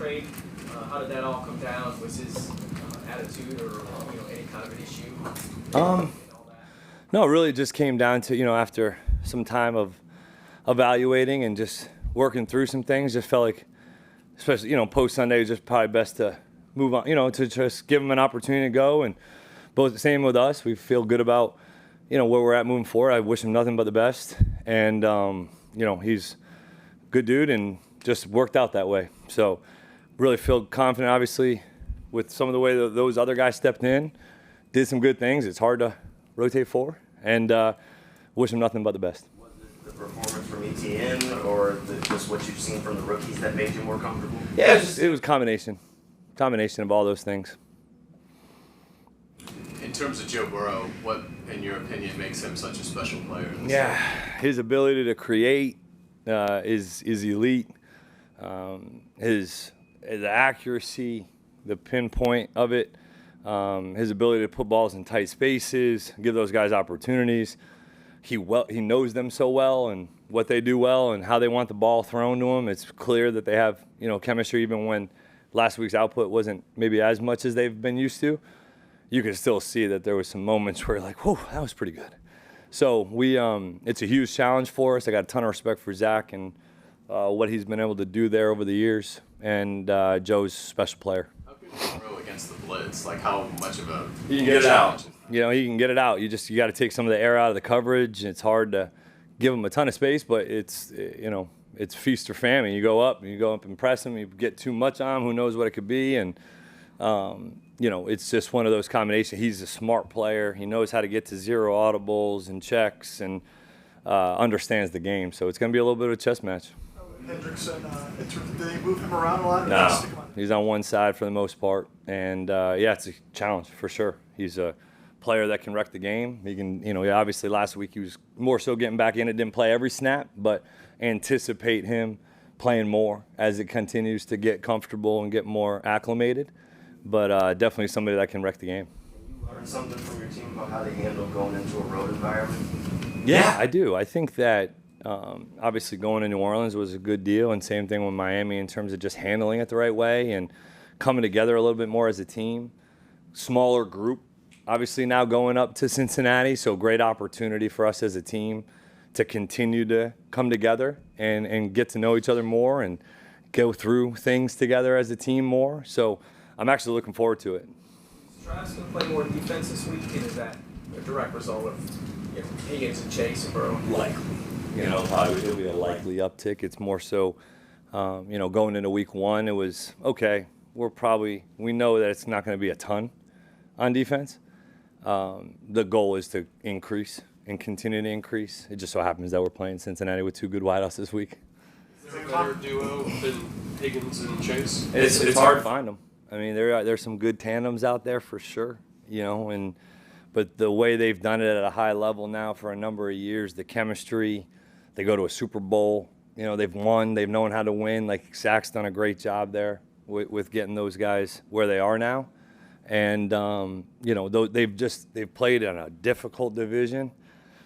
trade. How did that all come down? Was his attitude or any kind of an issue? No, it really just came down to, after some time of evaluating and just working through some things, just felt like, especially, post-Sunday, it was just probably best to move on, to just give him an opportunity to go. And both the same with us. We feel good about, where we're at moving forward. I wish him nothing but the best. And, he's a good dude and just worked out that way. So really feel confident, obviously, with some of the way that those other guys stepped in, did some good things. It's hard to rotate forward, and wish him nothing but the best. Was it the performance from ETN or just what you've seen from the rookies that made you more comfortable? Yeah, it was a combination of all those things. In terms of Joe Burrow, what, in your opinion, makes him such a special player? His ability to create is elite. His accuracy, the pinpoint of it, his ability to put balls in tight spaces, give those guys opportunities. He knows them so well and what they do well and how they want the ball thrown to them. It's clear that they have chemistry, even when last week's output wasn't maybe as much as they've been used to. You can still see that there was some moments where you're like, whoa, that was pretty good. So it's a huge challenge for us. I got a ton of respect for Zach and what he's been able to do there over the years. And Joe's a special player. How can you throw against the blitz? Like, how much of a he can get it out. He can get it out. You got to take some of the air out of the coverage. It's hard to give him a ton of space, but it's feast or famine. You go up and press him. You get too much on him, who knows what it could be. And it's just one of those combinations. He's a smart player. He knows how to get to zero audibles and checks and understands the game. So it's going to be a little bit of a chess match. Hendrickson, do they move him around a lot? No, he's on one side for the most part. And, it's a challenge for sure. He's a player that can wreck the game. He can, obviously last week he was more so getting back in it, didn't play every snap, but anticipate him playing more as it continues to get comfortable and get more acclimated. But definitely somebody that can wreck the game. Can you learn something from your team about how they handle going into a road environment? Yeah, I do. I think that obviously going to New Orleans was a good deal, and same thing with Miami in terms of just handling it the right way and coming together a little bit more as a team. Smaller group, obviously now going up to Cincinnati, so great opportunity for us as a team to continue to come together and get to know each other more and go through things together as a team more. So I'm actually looking forward to it. Is Travis going to play more defense this week, and is that a direct result of Higgins and Chase and Burrow? Likely. Probably it'll be a likely uptick. It's more so, going into week one, it was, okay, we know that it's not going to be a ton on defense. The goal is to increase and continue to increase. It just so happens that we're playing Cincinnati with two good wideouts this week. Is there a better duo than Higgins and Chase? It's hard to find them. I mean, there's some good tandems out there for sure, but the way they've done it at a high level now for a number of years, the chemistry, they go to a Super Bowl, they've won, they've known how to win. Like Zach's done a great job there with getting those guys where they are now. And, they've played in a difficult division.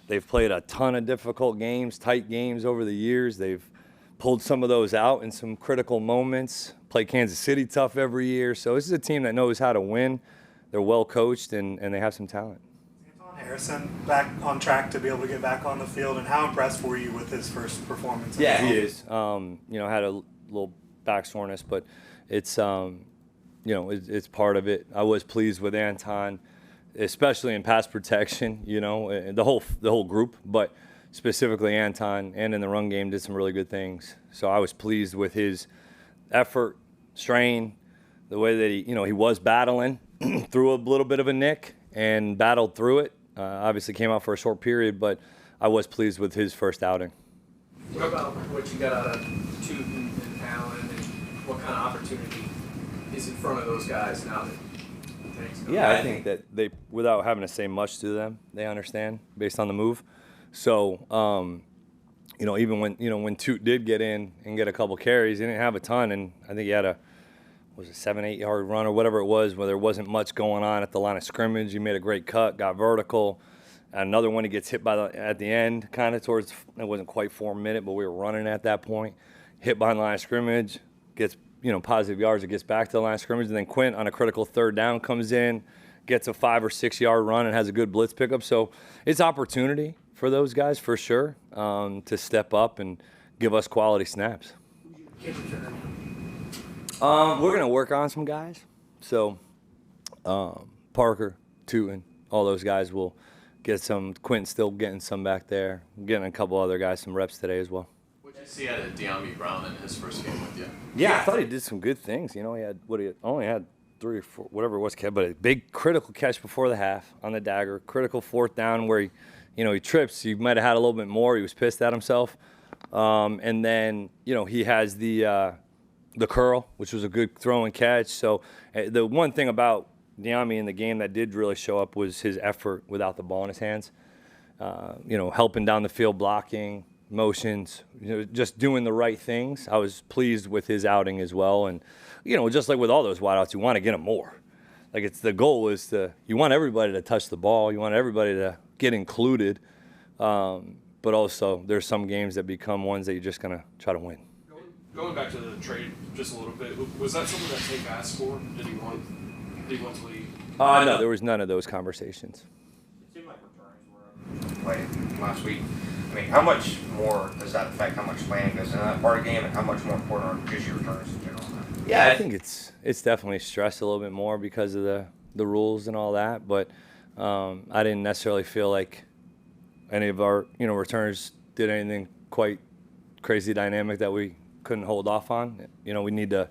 They've played a ton of difficult games, tight games over the years. They've pulled some of those out in some critical moments, play Kansas City tough every year. So this is a team that knows how to win. They're well coached, and they have some talent. Anton Harrison back on track to be able to get back on the field, and how impressed were you with his first performance? Yeah, he is. Had a little back soreness, but it's it's part of it. I was pleased with Anton, especially in pass protection. The whole group, but specifically Anton, and in the run game did some really good things. So I was pleased with his effort, strain, the way that he was battling through a little bit of a nick and battled through it. Obviously came out for a short period, but I was pleased with his first outing. What about what you got out of Tootin and Allen, and what kind of opportunity is in front of those guys now that things go? Yeah, I think that they, without having to say much to them, they understand based on the move. So, even when Toot did get in and get a couple carries, he didn't have a ton, and I think he had a 7-8 yard run or whatever it was, where there wasn't much going on at the line of scrimmage. He made a great cut, got vertical. And another one, he gets hit at the end, kind of towards, it wasn't quite 4 minutes, but we were running at that point. Hit behind the line of scrimmage, gets positive yards, it gets back to the line of scrimmage, and then Quint on a critical third down comes in, gets a 5 or 6 yard run, and has a good blitz pickup. So it's opportunity for those guys for sure to step up and give us quality snaps. We're going to work on some guys. So Parker, Tootin, all those guys will get some. Quint's still getting some back there. Getting a couple other guys some reps today as well. What did you see out of De'Ami Brown in his first game with you? Yeah, I thought he did some good things. He only had 3 or 4, whatever it was, but a big critical catch before the half on the dagger. Critical fourth down where he trips. He might have had a little bit more. He was pissed at himself. And then, he has the curl, which was a good throw and catch. So the one thing about De'Ami in the game that did really show up was his effort without the ball in his hands. Helping down the field, blocking, motions, just doing the right things. I was pleased with his outing as well. And, just like with all those wideouts, you want to get them more. Like the goal is you want everybody to touch the ball. You want everybody to get included. But also there's some games that become ones that you're just going to try to win. Going back to the trade just a little bit, was that something that Tank asked for? Did he want to leave? No, there was none of those conversations. It seemed like returns were played last week. I mean, how much more does that affect how much planning goes into that part of the game, and how much more important are just your returns in general? Yeah, I think it's definitely stressed a little bit more because of the rules and all that. But I didn't necessarily feel like any of our returners did anything quite crazy dynamic that we couldn't hold off on. We need to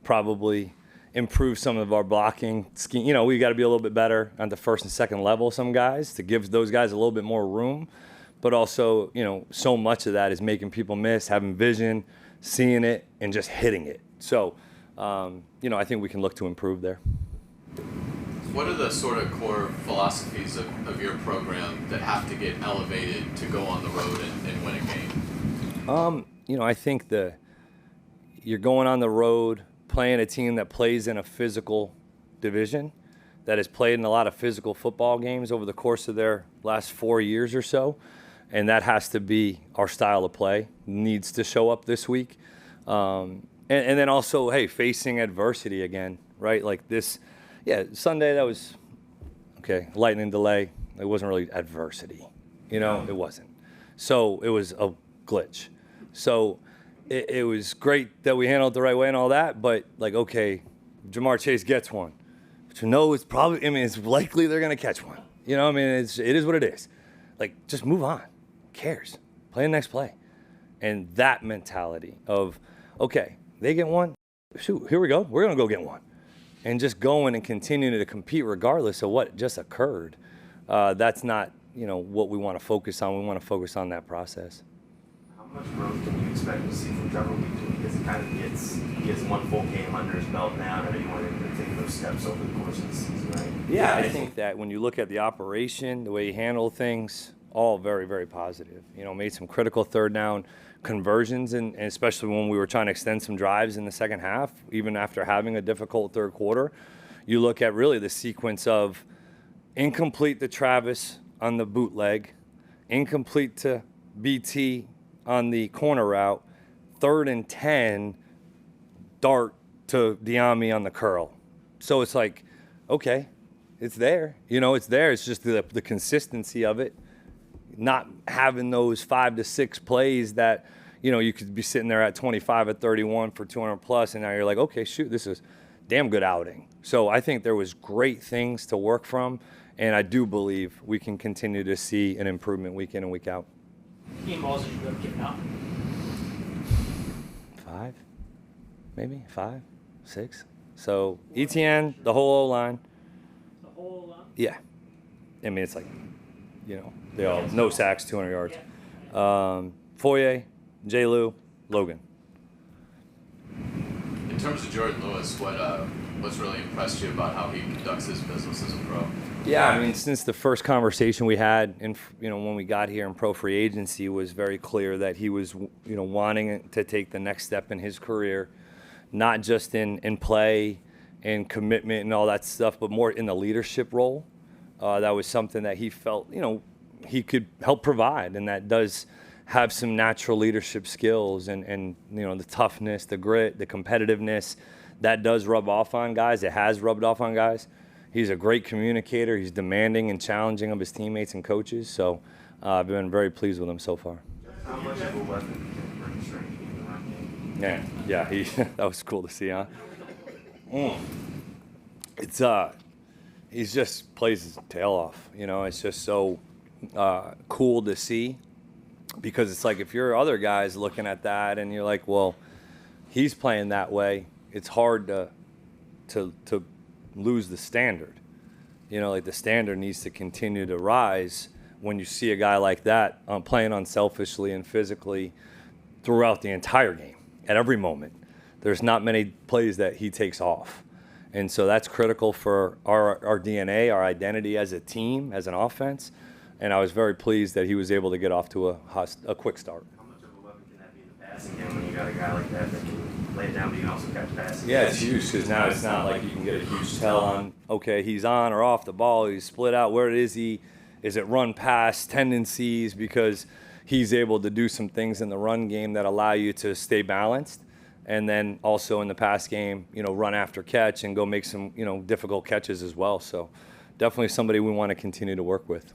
probably improve some of our blocking scheme. We got to be a little bit better on the first and second level, some guys, to give those guys a little bit more room. But also, so much of that is making people miss, having vision, seeing it, and just hitting it. So, I think we can look to improve there. What are the sort of core philosophies of your program that have to get elevated to go on the road and win a game? I think you're going on the road, playing a team that plays in a physical division, that has played in a lot of physical football games over the course of their last 4 years or so. And that has to be our style of play, needs to show up this week. And then also, hey, facing adversity again, right? Like this, Sunday that was, okay, lightning delay. It wasn't really adversity, it wasn't. So it was a glitch. So it was great that we handled it the right way and all that, but okay, Jamar Chase gets one. But it's probably, it's likely they're going to catch one. It is what it is. Just move on. Who cares? Play the next play. And that mentality of, okay, they get one, shoot, here we go. We're going to go get one. And just going and continuing to compete regardless of what just occurred. That's not, what we want to focus on. We want to focus on that process. How much growth can you expect to see from Trevor week to week as he kind of gets one full game under his belt now? I know you want him to take those steps over the course of the season, right? Yeah, I think that when you look at the operation, the way he handled things, all very, very positive. Made some critical third down conversions, and especially when we were trying to extend some drives in the second half, even after having a difficult third quarter. You look at really the sequence of incomplete to Travis on the bootleg, incomplete to BT on the corner route, 3rd and 10, dart to De'Ami on the curl. So it's like, okay, it's there. It's there. It's just the consistency of it. Not having those 5 to 6 plays that, you could be sitting there at 25 at 31 for 200 plus, and now you're like, okay, shoot, this is damn good outing. So I think there was great things to work from, and I do believe we can continue to see an improvement week in and week out. How many balls did you end up giving up? 5, maybe 5, 6. So ETN, the whole O-line. The whole line? Yeah. It's like, they all, no sacks, 200 yards. Foye, J. Lou, Logan. In terms of Jordan Lewis, what's really impressed you about how he conducts his business as a pro? Yeah, since the first conversation we had, when we got here in pro free agency, was very clear that he was, wanting to take the next step in his career, not just in play and commitment and all that stuff, but more in the leadership role. That was something that he felt, he could help provide, and that does have some natural leadership skills and you know, the toughness, the grit, the competitiveness. That does rub off on guys. It has rubbed off on guys. He's a great communicator. He's demanding and challenging of his teammates and coaches. So I've been very pleased with him so far. How much of a weapon can Brent Strange be in the run game? Yeah, that was cool to see, huh? It's he's just plays his tail off. You know, it's just so cool to see, because it's like if you're other guys looking at that and you're like, well, he's playing that way. It's hard to lose the standard. You know, like the standard needs to continue to rise when you see a guy like that playing unselfishly and physically throughout the entire game, at every moment. There's not many plays that he takes off. And so that's critical for our DNA, our identity as a team, as an offense. And I was very pleased that he was able to get off to a quick start. How much of a weapon can that be in the passing game when you got a guy like that that can lay it down, but you can also catch passes? Yeah, it's huge, because now it's not like you can get a huge tell on, okay, he's on or off the ball, he's split out, where is he? Is it run pass tendencies? Because he's able to do some things in the run game that allow you to stay balanced. And then also in the pass game, you know, run after catch and go make some, you know, difficult catches as well. So definitely somebody we want to continue to work with.